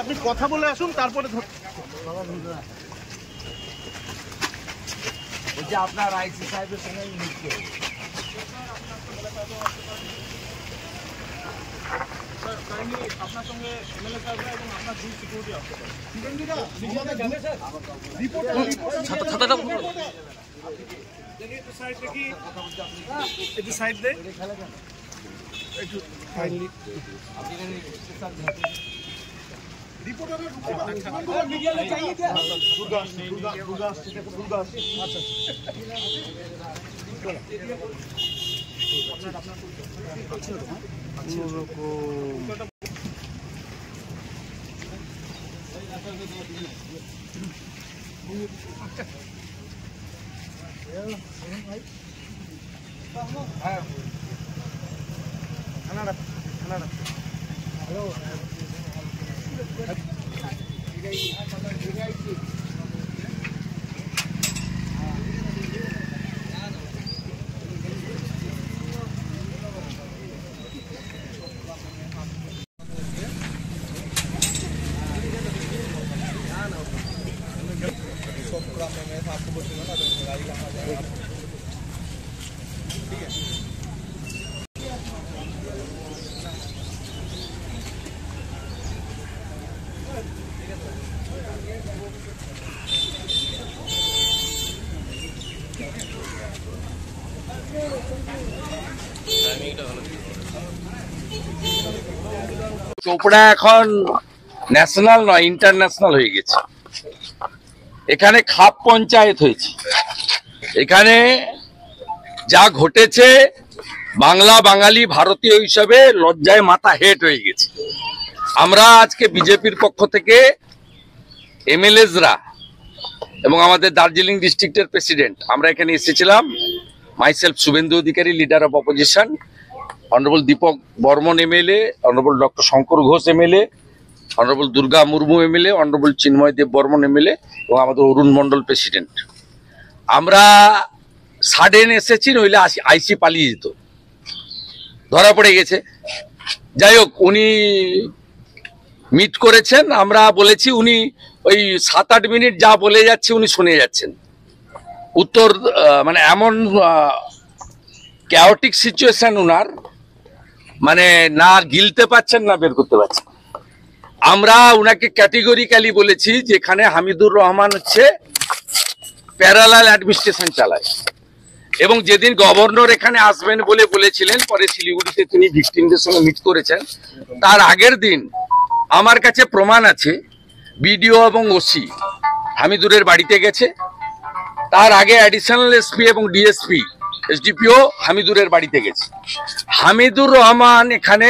আপনি কথা বলে আসুন, তারপরে আপনার আইসি সাহেবের সঙ্গে মিট করুন। আপনার সঙ্গে এমএলএ সাহেবরা এবং আপনার দুই সিকিউরিটি অফিসার একটু সাইড দে, একটু কাইন্ডলি চোপড়া এখন ন্যাশনাল নয়, ইন্টারন্যাশনাল হয়ে গেছে। এখানে খাপ পঞ্চায়েত হয়েছে। এখানে যা ঘটেছে, বাংলা বাঙালি ভারতীয় হিসাবে লজ্জায় মাথা হেট হয়ে গেছে। আমরা আজকে বিজেপির পক্ষ থেকে এমএলএসরা এবং আমাদের দার্জিলিং ডিস্ট্রিক্টের প্রেসিডেন্ট আমরা এখানে এসেছিলাম। Myself Suvendu Adhikari, leader of opposition, honourable Dipak Barman MLA, honourable doctor Shankar Ghosh MLA, honourable Durga Murmu MLA, honourable Chinmoy Deb Barman MLA এবং আমাদের অরুণ মন্ডল প্রেসিডেন্ট। আমরা সাডেন এসেছি, নইলে আইসি পালিয়ে যেত, ধরা পড়ে গেছে। যাই হোক, উনি মিট করেছেন। আমরা বলেছি, উনি ওই 7-8 মিনিট যা বলে যাচ্ছে উনি শুনে যাচ্ছেন। উত্তর মানে এমন ক্যাওটিক সিচুয়েশন উনার, মানে না গিলতে পারছেন না বের করতে পারছেন। আমরা উনাকে ক্যাটেগরিক্যালি বলেছি যেখানে হামিদুর রহমান হচ্ছে প্যারালাল অ্যাডমিনিস্ট্রেশন চালায়, এবং যেদিন গভর্নর এখানে আসবেন বলে বলেছিলেন, পরে শিলিগুড়িতে তিনি ভিকটিমদের সঙ্গে মিট করেছেন, তার আগের দিন আমার কাছে প্রমাণ আছে বিডিও এবং ওসি হামিদুরের বাড়িতে গেছে। তার আগে অ্যাডিশনাল এসপি এবং ডিএসপি এসডিপিও হামিদুরের বাড়িতে গেছে। হামিদুর রহমান এখানে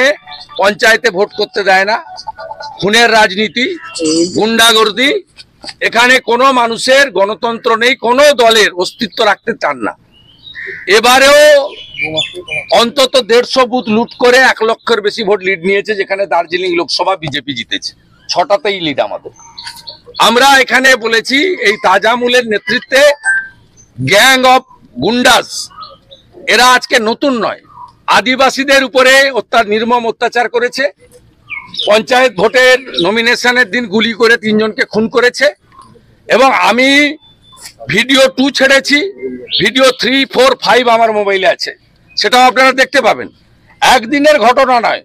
পঞ্চায়েতে ভোট করতে দেয় না, খুনের রাজনীতি, গুন্ডাগর্দি, এখানে কোনো মানুষের গণতন্ত্র নেই, কোনো দলের অস্তিত্ব রাখতে চান না। এবারেও অন্তত 150 বুথ লুট করে 1 লক্ষের বেশি ভোট লিড নিয়েছে, যেখানে দার্জিলিং লোকসভা বিজেপি জিতেছে, 6টাতেই লিড আমাদের। আমরা এখানে বলেছি এই তাজামুলের নেতৃত্বে গ্যাং অফ গুন্ডাস, এরা আজকে নতুন নয়, আদিবাসীদের উপরে নির্মম অত্যাচার করেছে। পঞ্চায়েত ভোটের নমিনেশনের দিন গুলি করে 3 জনকে খুন করেছে। এবং আমি ভিডিও 2 ছেড়েছি, ভিডিও 3, 4, 5 আমার মোবাইলে আছে, সেটাও আপনারা দেখতে পাবেন। একদিনের ঘটনা নয়,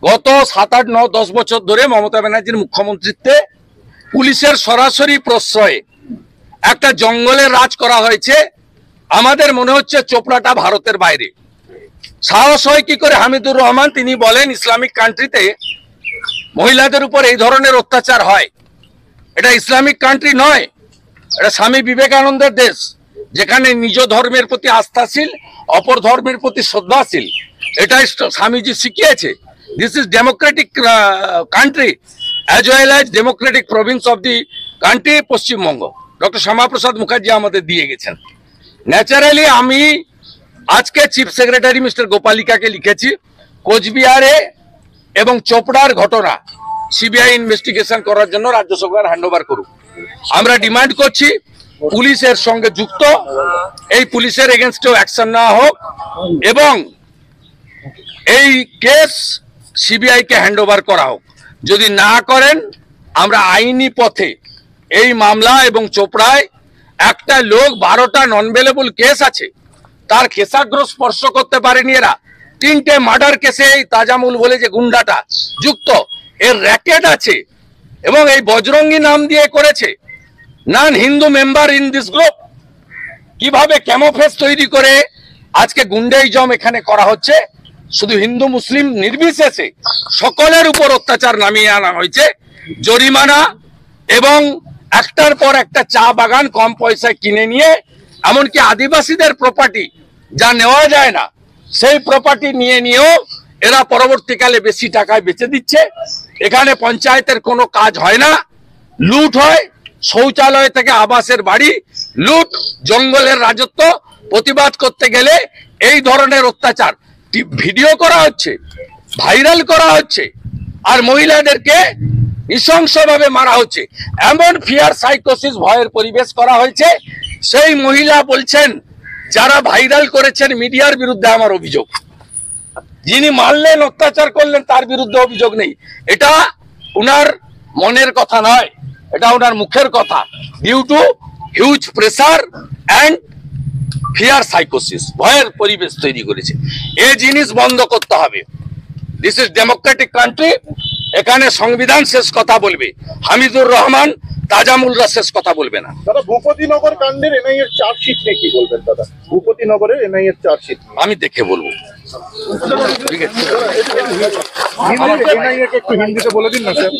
গত 7, 8, 9, 10 বছর ধরে মমতা ব্যানার্জির মুখ্যমন্ত্রীত্বে পুলিশের সরাসরি প্রশ্রয়ে একটা জঙ্গলে রাজ করা হয়েছে। আমাদের মনে হচ্ছে চোপড়াটা ভারতের বাইরে। সাহস হয় কি করে হামিদুর রহমান, তিনি বলেন ইসলামিক কান্ট্রিতে মহিলাদের উপর এই ধরনের অত্যাচার হয়। এটা ইসলামিক কান্ট্রি নয়, এটা স্বামী বিবেকানন্দের দেশ, যেখানে নিজ ধর্মের প্রতি আস্থাশীল, অপর ধর্মের প্রতি শ্রদ্ধাশীল। এটাই স্বামীজি শিখিয়েছে। This is democratic country as well as democratic province of the country Paschimbanga. Doctor Shyamaprasad Mukherjee আমাদের দিয়ে গেছেন। ন্যাচারালি আমি আজকে চিফ সেক্রেটারি মিস্টার গোপালিকাকে লিখেছি, কোচবিহারে এবং চোপড়ার ঘটনা সিবিআই ইনভেস্টিগেশন করার জন্য রাজ্য সরকার হ্যান্ডওভার করুক। আমরা ডিমান্ড করছি পুলিশের সঙ্গে যুক্ত, এই পুলিশের এগেনস্টেও অ্যাকশন নেওয়া হোক এবং এই কেস সিবিআই কে হ্যান্ডওভার করা হোক। যদি না করেন আমরা আইনি পথে এই মামলা এবং চোপড়ায় একটা লোক 12টা নন বেলেবল কেস আছে, তার কেশাগ্র স্পর্শ করতে পারেনি এরা। 3টে মার্ডার কেসে এই তাজামুল বলে যে গুন্ডাটা যুক্ত, এর র্যাকেট আছে এবং এই বজরঙ্গী নাম দিয়ে করেছে। Non Hindu member in this group, কিভাবে ক্যামোফেজ তৈরি করে আজকে গুন্ডাইজম এখানে করা হচ্ছে। শুধু হিন্দু মুসলিম নির্বিশেষে সকলের উপর অত্যাচার নামিয়ে আনা হয়েছে। জরিমানা এবং একটার পর একটা চা বাগান কম পয়সায় কিনে নিয়ে, এমনকি আদিবাসীদের প্রপার্টি যা নেওয়া যায় না সেই প্রপার্টি নিয়েও এরা পরবর্তীকালে বেশি টাকায় বেচে দিচ্ছে। এখানে পঞ্চায়েতের কোনো কাজ হয় না, লুট হয়, শৌচালয় থেকে আবাসের বাড়ি লুট, জঙ্গলের রাজত্ব। প্রতিবাদ করতে গেলে এই ধরনের অত্যাচার ভিডিও করা হচ্ছে, ভাইরাল করা হচ্ছে, আর মহিলাদেরকে নৃশংসভাবে মারা হচ্ছে। এমন ফিয়ার সাইকোসিস, ভয়ের পরিবেশ করা হয়েছে। সেই মহিলা বলছেন যারা ভাইরাল করেছেন মিডিয়ার বিরুদ্ধে আমার অভিযোগ, যিনি মারলেন অত্যাচার করলেন তার বিরুদ্ধে অভিযোগ নেই। এটা উনার মনের কথা নয়, এটা ওনার মুখের কথা। Due to huge pressure and fear সাইকোসিস, ভয়ের পরিবেশ তৈরি করেছে। এই জিনিস বন্ধ করতে হবে। This is democratic country. এখানে সংবিধান শেষ কথা বলবে, হামিদুর রহমান তাজামুলরা শেষ কথা বলবে না। দাদা, ভূপতিনগর কাণ্ডের এনআইএ এর চার্জশিট নিয়ে কি বলবেন দাদা? ভূপতিনগরের এনআইএ এর চার্জশিট আমি দেখে বলবো। ঠিক আছে, এনআইএ কে একটু হিন্দিতে বলে দিন না স্যার।